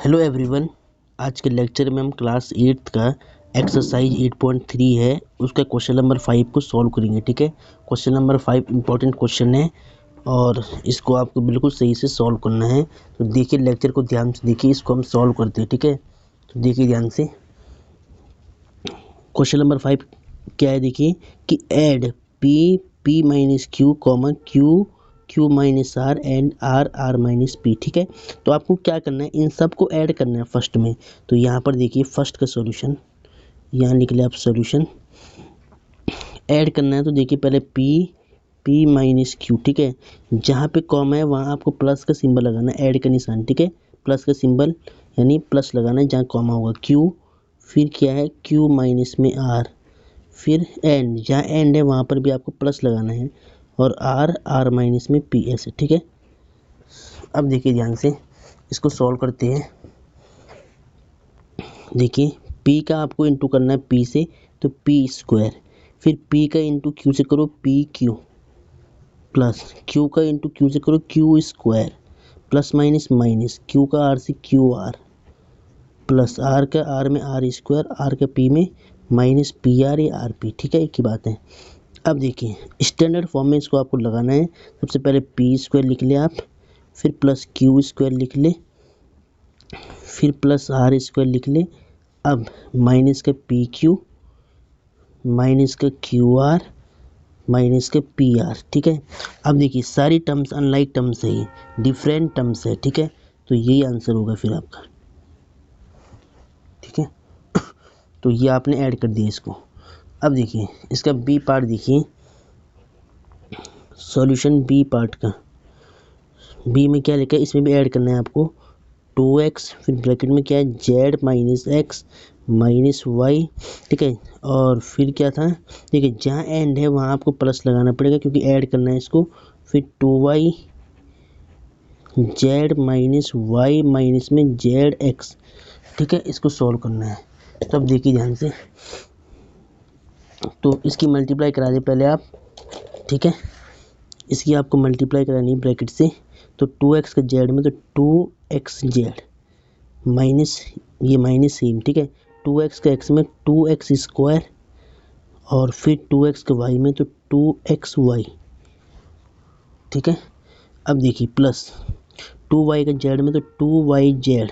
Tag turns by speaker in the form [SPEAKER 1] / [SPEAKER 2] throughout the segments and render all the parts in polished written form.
[SPEAKER 1] Hello everyone. आज के lecture में हम क्लास 8 का एक्सरसाइज 8.3 है उसका क्वेश्चन नंबर 5 को सॉल्व करेंगे। ठीक है, क्वेश्चन नंबर 5 इम्पोर्टेंट क्वेश्चन है और इसको आपको बिल्कुल सही से सॉल्व करना है। तो देखिए, लेक्चर को ध्यान से देखिए, इसको हम सॉल्व करते हैं। ठीक है, तो देखिए ध्यान से। क्वेश्चन नंबर 5 क्या है, देखिए कि add P minus Q comma Q minus R and R minus P. ठीक है, तो आपको क्या करना है, इन सब को ऐड करना है फर्स्ट में। तो यहाँ पर देखिए फर्स्ट का सॉल्यूशन, यहाँ निकले आप सॉल्यूशन ऐड करना है। तो देखिए पहले पी माइनस क्यू। ठीक है, जहाँ पे कॉमा है वहाँ आपको प्लस का सिंबल लगाना है, ऐड का निशान। ठीक है, प्लस का सिंबल यानी प्लस लगाना है जहाँ कॉमा होगा। क्यू, फिर क्या है क्यू माइनस में आर, फिर एंड, जहाँ एंड है वहाँ पर भी आपको प्लस लगाना है, और आर माइनस में पी ऐसे। ठीक है, अब देखिए ध्यान से इसको सॉल्व करते हैं। देखिए पी का आपको इंटू करना है पी से, तो पी स्क्वायर, फिर पी का इंटू क्यू से करो पी क्यू, प्लस क्यू का इंटू क्यू से करो Q square, plus minus minus, Q का आर से क्यू आर, प्लस आर का आर में आर स्क्वायर, आर का पी में माइनस पी आर या आर पी। ठीक है, एक ही बात है। अब देखिए स्टैंडर्ड फॉर्म में इसको आपको लगाना है। सबसे पहले पी स्क्वायर लिख ले आप, फिर प्लस क्यू स्क्वायर लिख ले, फिर प्लस आर स्क्वायर लिख ले। अब माइनस का पी क्यू, माइनस का क्यू आर, माइनस का पी आर। ठीक है, अब देखिए सारी टर्म्स अनलाइक टर्म्स है, ये डिफरेंट टर्म्स है। ठीक है, तो यही आंसर होगा फिर आपका। ठीक है, तो ये आपने ऐड कर दिया इसको। अब देखिए इसका बी पार्ट, देखिए सॉल्यूशन बी पार्ट का, बी में क्या लिखा है, इसमें भी ऐड करना है आपको 2x, फिर ब्रैकेट में क्या है z minus X minus Y. ठीक है, और फिर क्या था, देखिए जहाँ एंड है वहाँ आपको प्लस लगाना पड़ेगा क्योंकि ऐड करना है इसको, फिर 2y z minus Y minus में zx। ठीक है, इसको सॉल्व करना है। तो अब देखिए ध्यान से, तो इसकी मल्टीप्लाई करा दे पहले आप। ठीक है, इसकी आपको मल्टीप्लाई करानी है ब्रैकेट से, तो 2x का z में तो 2xz माइनस ये माइनस सेम। ठीक है, 2x का x में 2x स्क्वायर, और फिर 2x का y में तो 2xy। ठीक है, अब देखिए प्लस 2y का z में तो 2yz,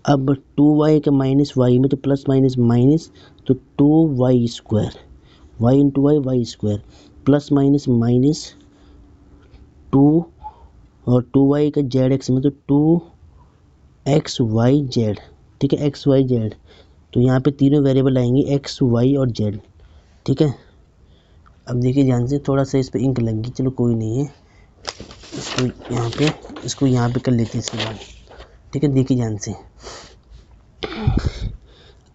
[SPEAKER 1] अब 2y का माइनस y में तो प्लस माइनस माइनस, तो 2y square, y into Y square, plus minus minus 2, और 2y का zx में तो 2xyz। ठीक है, xyz, तो यहाँ पे तीनों वेरिएबल आएंगे x y और z। ठीक है, अब देखिए ध्यान से, थोड़ा सा इस पे इंक लग गई, चलो कोई नहीं है, इसको यहाँ पे कर लेते हैं इसके बाद। ठीक है, देखिए ध्यान से।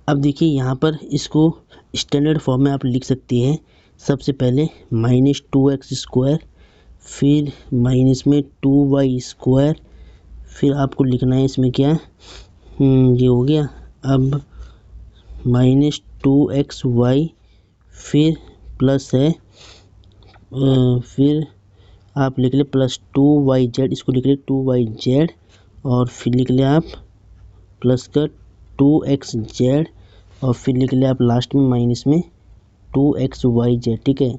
[SPEAKER 1] अब देखिए यहाँ पर इसको स्टैंडर्ड फॉर्म में आप लिख सकते हैं। सबसे पहले माइनस 2x स्क्वायर, फिर माइनस में 2y स्क्वायर, फिर आपको लिखना है इसमें क्या, ये हो गया। अब माइनस 2xy, फिर प्लस है, फिर आप लिख ले प्लस 2yz, इसको लिख ले 2yz, और फिर लिख ले आप प्लस का 2xz, और फिर लिख ले आप लास्ट में माइनस में 2xyz। ठीक है,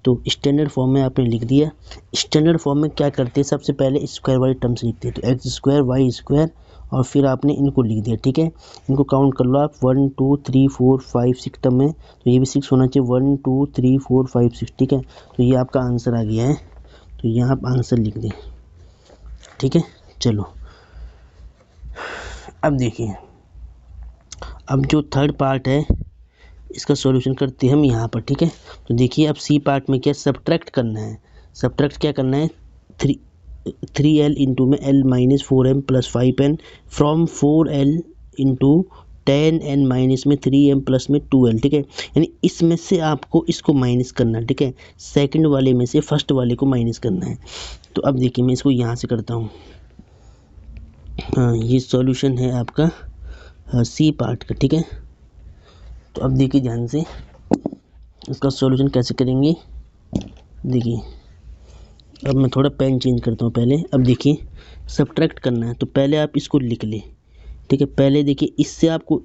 [SPEAKER 1] तो स्टैंडर्ड फॉर्म में आपने लिख दिया। स्टैंडर्ड फॉर्म में क्या करते हैं, सबसे पहले स्क्वायर वाली टर्म्स लिखते हैं, तो एक्स स्क्वायर वाई स्क्वायर, और फिर आपने इनको लिख दिया। ठीक है, इनको काउंट कर लो आप, 1 2 3 4 5 6 टर्म है, तो ये भी 6 होना चाहिए, 1 2 3 4 5 6। ठीक है, तो ये आपका आंसर आ गया है, तो यहाँ आप आंसर लिख दें। ठीक है, चलो अब देखिए, अब जो थर्ड पार्ट है इसका सॉल्यूशन करते हैं हम यहाँ पर। ठीक है, तो देखिए अब सी पार्ट में क्या सब्ट्रैक्ट करना है। सब्ट्रैक्ट क्या करना है, 3l इंटू में l minus 4m plus 5n from 4l into 10n minus में 3m प्लस में 2l। ठीक है, यानी इसमें से आपको इसको माइनस करना है। ठीक है, सेकंड वाले में से फर्स्ट वाले को माइनस करना है। तो अब देखिए मैं इसको यहाँ से करता हूँ। हाँ, ये सॉल्यूशन है आपका सी पार्ट का। ठीक है, तो अब देखिए ध्यान से इसका सॉल्यूशन कैसे करेंगे। देखिए अब मैं थोड़ा पेन चेंज करता हूँ पहले। अब देखिए सब्ट्रैक्ट करना है, तो पहले आप इसको लिख लें। ठीक है। पहले देखिए इससे आपको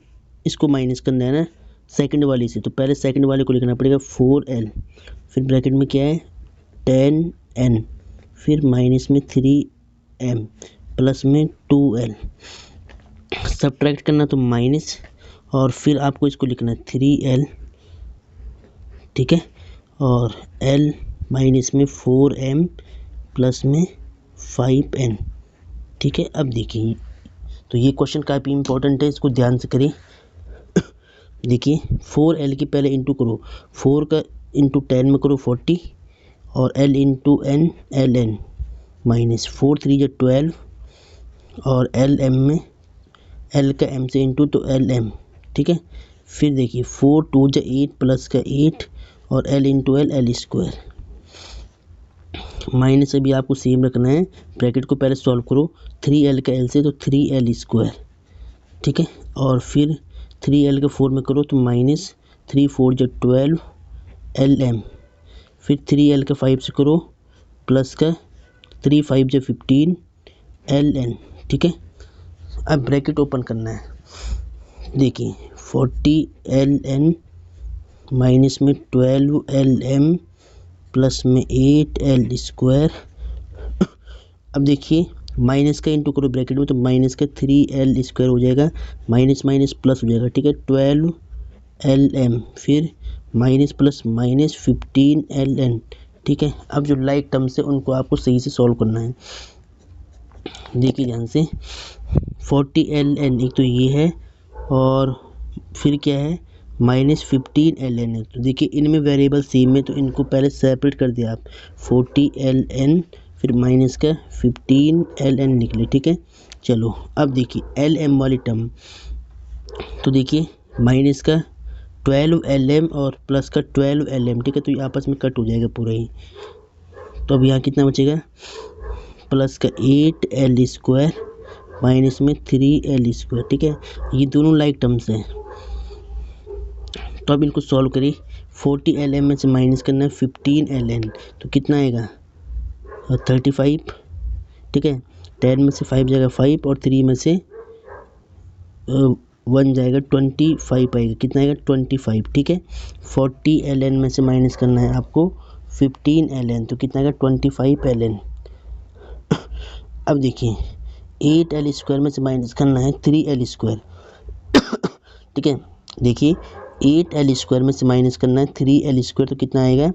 [SPEAKER 1] इसको माइनस करना है ना सेकंड वाली से, तो पहले सेकंड वाले को लिखना पड़ेगा 4l, फिर ब्रैकेट में क्या है 10n, फिर माइनस में 3m, प्लस में 2l, सब्ट्रैक्ट करना तो माइनस, और फिर आपको इसको लिखना है 3l, ठीक है, और l माइनस में 4m, प्लस में 5n, ठीक है। अब देखिए तो ये क्वेश्चन काफ़ी इंपॉर्टेंट है, इसको ध्यान से करें। देखिए 4l की पहले इंटू करो, 4 का इंटू 10 में करो 40, और l into n ln, minus 4 3 जो 12, और l m में l का m से इंटू तो l m, ठीक है। फिर देखिए 4 2 जो 8 प्लस का 8, और l into l square, minus अभी आपको सेम रखना है, ब्रैकेट को पहले सॉल्व करो, 3l का l से तो 3l स्क्वायर, ठीक है, और फिर 3l का 4 में करो तो माइनस 3 4 जो 12 lm, फिर 3l का 5 से करो प्लस का 3 5 जो 15 ln, ठीक है। अब ब्रैकेट ओपन करना है, देखिए 40 ln माइनस में 12 lm प्लस में 8 l स्क्वायर। अब देखिए माइनस का इंटू करो ब्रैकेट में, तो माइनस का 3l स्क्वायर हो जाएगा, माइनस माइनस प्लस हो जाएगा, ठीक है, 12 lm, फिर माइनस प्लस माइनस 15 ln, ठीक है। अब जो लाइक टर्म्स है उनको आपको सही से सॉल्व करना है। देखिए ध्यान से 40 ln एक तो ये है, और फिर क्या है माइनस 15 ln है, तो देखिए इनमें वेरिएबल सेम है तो इनको पहले सेपरेट कर दिया आप, 40 ln फिर माइनस का 15 ln निकले, ठीक है। चलो अब देखिए lm वाली टर्म, तो देखिए माइनस का 12 lm और प्लस का 12 lm, ठीक है, तो ये आपस में कट हो जाएगा पूरा ही, तो अब यहाँ कितना बचेगा प्लस का 8 l स्क्वायर माइनस में 3l स्क्वायर, ठीक है। ये दोनों लाइक टर्म्स हैं, तो अब इनको सॉल्व करिए। 40 lm में से माइनस करना है 15 ln, तो कितना आएगा 35, ठीक है। 10 में से 5 जाएगा 5, और 3 में से 1 जाएगा 25 आएगा, कितना आएगा 25, ठीक है। 40 ln में से माइनस करना है आपको 15 ln, तो कितना आएगा 25 ln। अब देखिए 8l स्क्वायर में से माइनस करना है 3l स्क्वायर, ठीक है। देखिए 8l स्क्वायर में से माइनस करना है 3l स्क्वायर, तो कितना आएगा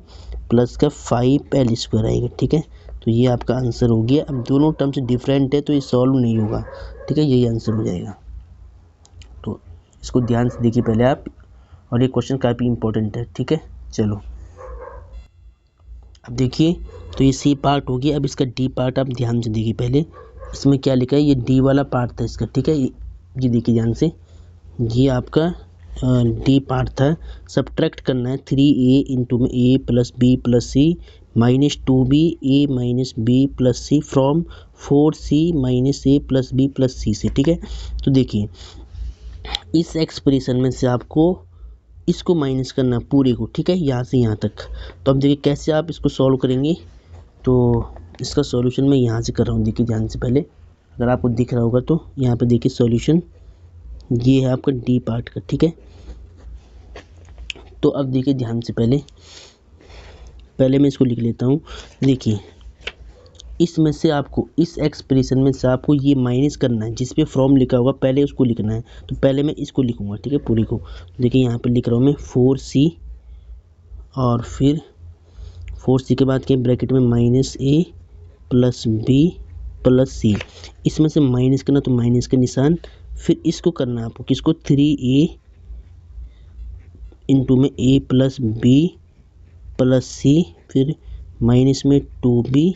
[SPEAKER 1] प्लस का 5l स्क्वायर आएगा, ठीक है। तो ये आपका आंसर हो गया। अब दोनों टर्म्स डिफरेंट है तो ये सॉल्व नहीं होगा, ठीक है, यही आंसर हो जाएगा। तो इसको ध्यान से देखिए पहले आप, और ये क्वेश्चन काफ़ी इंपॉर्टेंट है, ठीक है। चलो अब देखिए तो ये सी पार्ट हो गया, अब इसका डी पार्ट आप ध्यान से देखिए पहले, इसमें क्या लिखा है, ये डी वाला पार्ट था इसका, ठीक है। ये देखिए ध्यान से, ये आपका डी पार्ट था, सब्ट्रैक्ट करना है 3a इंटू में a plus b plus c minus 2b a minus b plus c from 4c minus a plus b plus c से, ठीक है। तो देखिए इस एक्सप्रेशन में से आपको इसको माइनस करना पूरे को, ठीक है, यहाँ से यहाँ तक। तो अब देखिए कैसे आप इसको सॉल्व करेंगे, तो इसका सॉल्यूशन मैं यहाँ से कर रहा हूँ, देखिए ध्यान से पहले, अगर आपको दिख रहा होगा तो यहाँ पे देखिए सॉल्यूशन ये है आपका डी पार्ट का, ठीक है। तो अब देखिए ध्यान से पहले मैं इसको लिख लेता हूँ। देखिए इसमें से आपको इस एक्सप्रेशन में से आपको ये माइनस करना है, जिस पे फ्रॉम लिखा होगा पहले उसको लिखना है, तो पहले मैं इसको लिखूँगा, ठीक है, पूरी को। देखिए यहाँ पे लिख रहा हूँ मैं 4c, और फिर 4c के बाद के ब्रैकेट में minus a plus b plus c, इसमें से माइनस करना तो माइनस का निशान, फिर इसको करना आपको किसको 3a इंटू में a plus b plus c, फिर माइनस में 2b,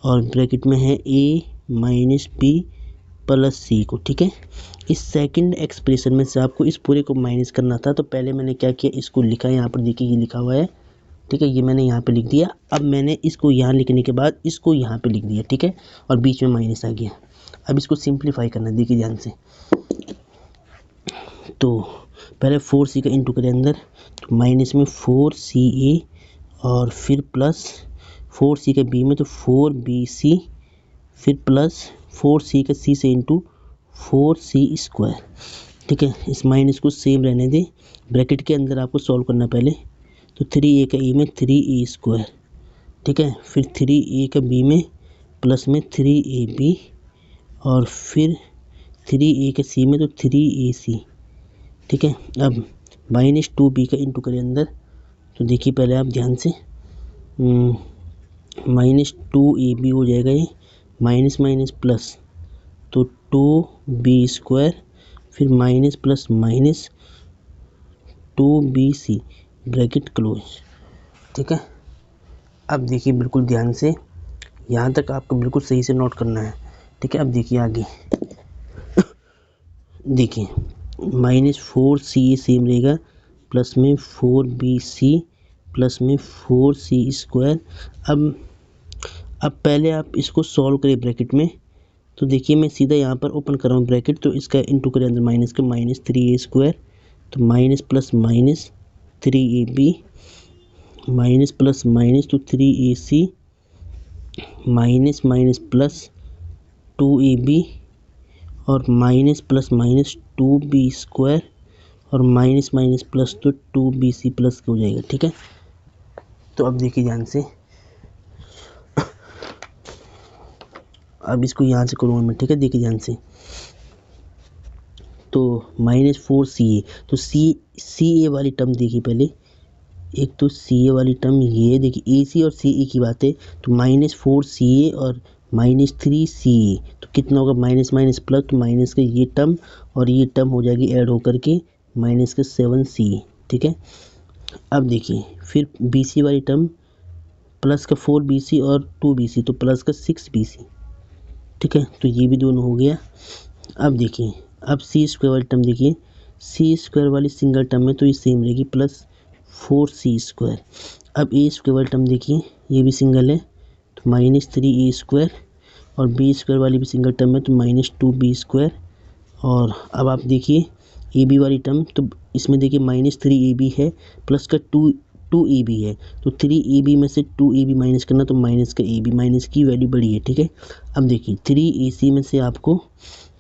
[SPEAKER 1] और ब्रैकेट में है a minus b plus c को, ठीक है। इस सेकंड एक्सप्रेशन में से आपको इस पूरे को माइनस करना था, तो पहले मैंने क्या किया, इसको लिखा है, यहाँ पर देखिए ये लिखा हुआ है, ठीक है, ये मैंने यहाँ पे लिख दिया। अब मैंने इसको यहाँ लिखने के बाद इसको यहाँ पे लिख दिया, ठीक है, और बीच में माइनस आ गया। अब इसको सिंप्लीफाई करना है, देखिए ध्यान से। तो पहले 4c का इंटू करें अंदर, तो माइनस में 4ca, और फिर प्लस 4c का b में तो 4bc, फिर प्लस 4c का c से इंटू 4c²। ठीक है, इस माइनस को सेम रहने दें, ब्रैकेट के अंदर आपको सॉल्व करना पहले। तो 3a का e में 3a²। ठीक है, फिर 3a का b में प्लस में 3ab, और फिर 3a का c में तो 3ac। ठीक है, अब -2b का इंटू करें अंदर, तो देखिए पहले आप ध्यान से, -2ab हो जाएगा ये, माइनस माइनस प्लस, तो 2b², फिर minus plus minus 2bc, bracket close. ठीक है, अब देखिए बिल्कुल ध्यान से, यहाँ तक आपको बिल्कुल सही से नोट करना है। ठीक है, अब देखिए आगे, देखिए -4c सेम रहेगा, प्लस में 4bc, प्लस में 4c²। अब पहले आप इसको सॉल्व करें ब्रैकेट में, तो देखिए मैं सीधा यहाँ पर ओपन कर रहा हूँ ब्रैकेट, तो इसका इंटू करें अंदर माइनस का, -3a², तो minus plus minus 3ab, minus plus minus तो 3ac, minus minus plus 2ab, और माइनस प्लस माइनस 2b², और माइनस माइनस प्लस तो 2bc प्लस हो जाएगा। ठीक है, तो अब देखिए ध्यान से, अब इसको यहाँ से करूँगा मैं। ठीक है, देखिए ध्यान से, तो -4ca, तो ca वाली टर्म देखिए पहले, एक तो ca वाली टर्म ये देखिए, ac और ca की बात है, तो -4ca और -3ca, तो कितना होगा, माइनस माइनस प्लस, तो माइनस का ये टर्म और ये टर्म हो जाएगी ऐड होकर के -7ca। ठीक है, अब देखिए फिर bc वाली टर्म, प्लस का 4bc और 2bc, तो प्लस का 6bc। ठीक है, तो ये भी दोनों हो गया। अब देखिए, अब c² वाली टर्म देखिए, c² वाली सिंगल टर्म में तो ये सेम रहेगी, प्लस 4c²। अब a² वाली टर्म देखिए, ये भी सिंगल है, तो -3a², और b² वाली भी सिंगल टर्म है, तो -2b²। और अब आप देखिए ab वाली टर्म, तो इसमें देखिए -3ab है, प्लस का 2ab है, तो 3ab में से 2ab माइनस करना, तो माइनस का ab, माइनस की वैल्यू बड़ी है। ठीक है, अब देखिए 3ac में से आपको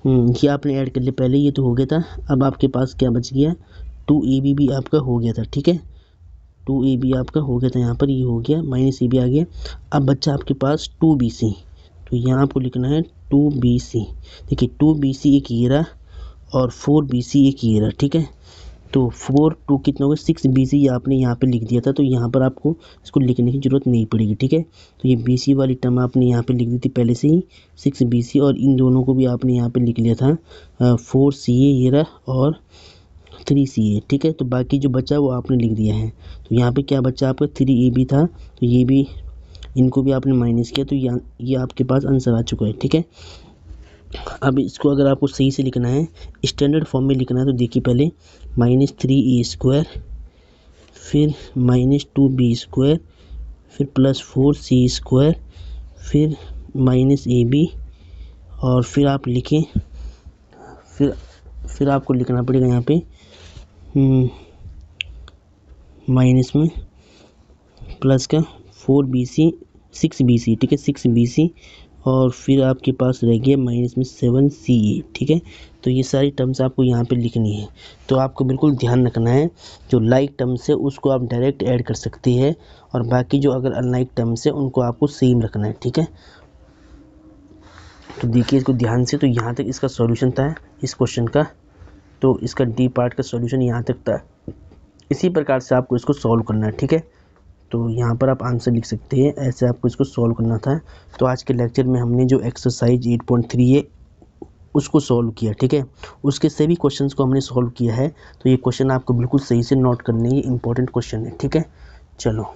[SPEAKER 1] ये आपने ऐड कर लिया पहले, ये तो हो गया था। अब आपके पास क्या बच गया, 2ab भी आपका हो गया था। ठीक है, 2ab आपका हो गया था, यहाँ पर ये हो गया, -ab आ गया। अब बच्चा आपके पास 2bc, तो यहाँ आपको लिखना है 2bc। देखिए 2bc एक ये रहा, और 4bc एक ये रहा। ठीक है, तो 2 कितना होगा, 6bc ये आपने यहाँ पे लिख दिया था, तो यहाँ पर आपको इसको लिखने की ज़रूरत नहीं पड़ेगी। ठीक है, तो ये bc वाली टर्म आपने यहाँ पे लिख दी थी पहले से ही, 6bc, और इन दोनों को भी आपने यहाँ पे लिख लिया था, 4ca ये रहा और 3ca। ठीक है, तो बाकी जो बचा वो आपने लिख दिया है। तो यहाँ पे क्या बचा आपका, 3ab था, तो ये भी, इनको भी आपने माइनस किया, तो ये आपके पास आंसर आ चुका है। ठीक है, अब इसको अगर आपको सही से लिखना है, स्टैंडर्ड फॉर्म में लिखना है, तो देखिए पहले -3a², फिर -2b², फिर प्लस 4c², फिर -ab, और फिर आप लिखें, फिर आपको लिखना पड़ेगा यहाँ पे माइनस में प्लस का 4bc 6bc। ठीक है, 6bc, और फिर आपके पास रह गया माइनस में 7ca। ठीक है, तो ये सारी टर्म्स आपको यहाँ पे लिखनी है। तो आपको बिल्कुल ध्यान रखना है, जो लाइक टर्म्स है उसको आप डायरेक्ट ऐड कर सकते हैं, और बाकी जो अगर अनलाइक टर्म्स है उनको आपको सेम रखना है। ठीक है, तो देखिए इसको ध्यान से, तो यहाँ तक इसका सॉल्यूशन था इस क्वेश्चन का, तो इसका डी पार्ट का सॉल्यूशन यहाँ तक था। इसी प्रकार से आपको इसको सॉल्व करना है। ठीक है, तो यहाँ पर आप आंसर लिख सकते हैं, ऐसे आपको इसको सॉल्व करना था। तो आज के लेक्चर में हमने जो एक्सरसाइज 8.3 है उसको सॉल्व किया। ठीक है, उसके सभी क्वेश्चंस को हमने सॉल्व किया है, तो ये क्वेश्चन आपको बिल्कुल सही से नोट करने, ये इंपॉर्टेंट क्वेश्चन है। ठीक है, चलो।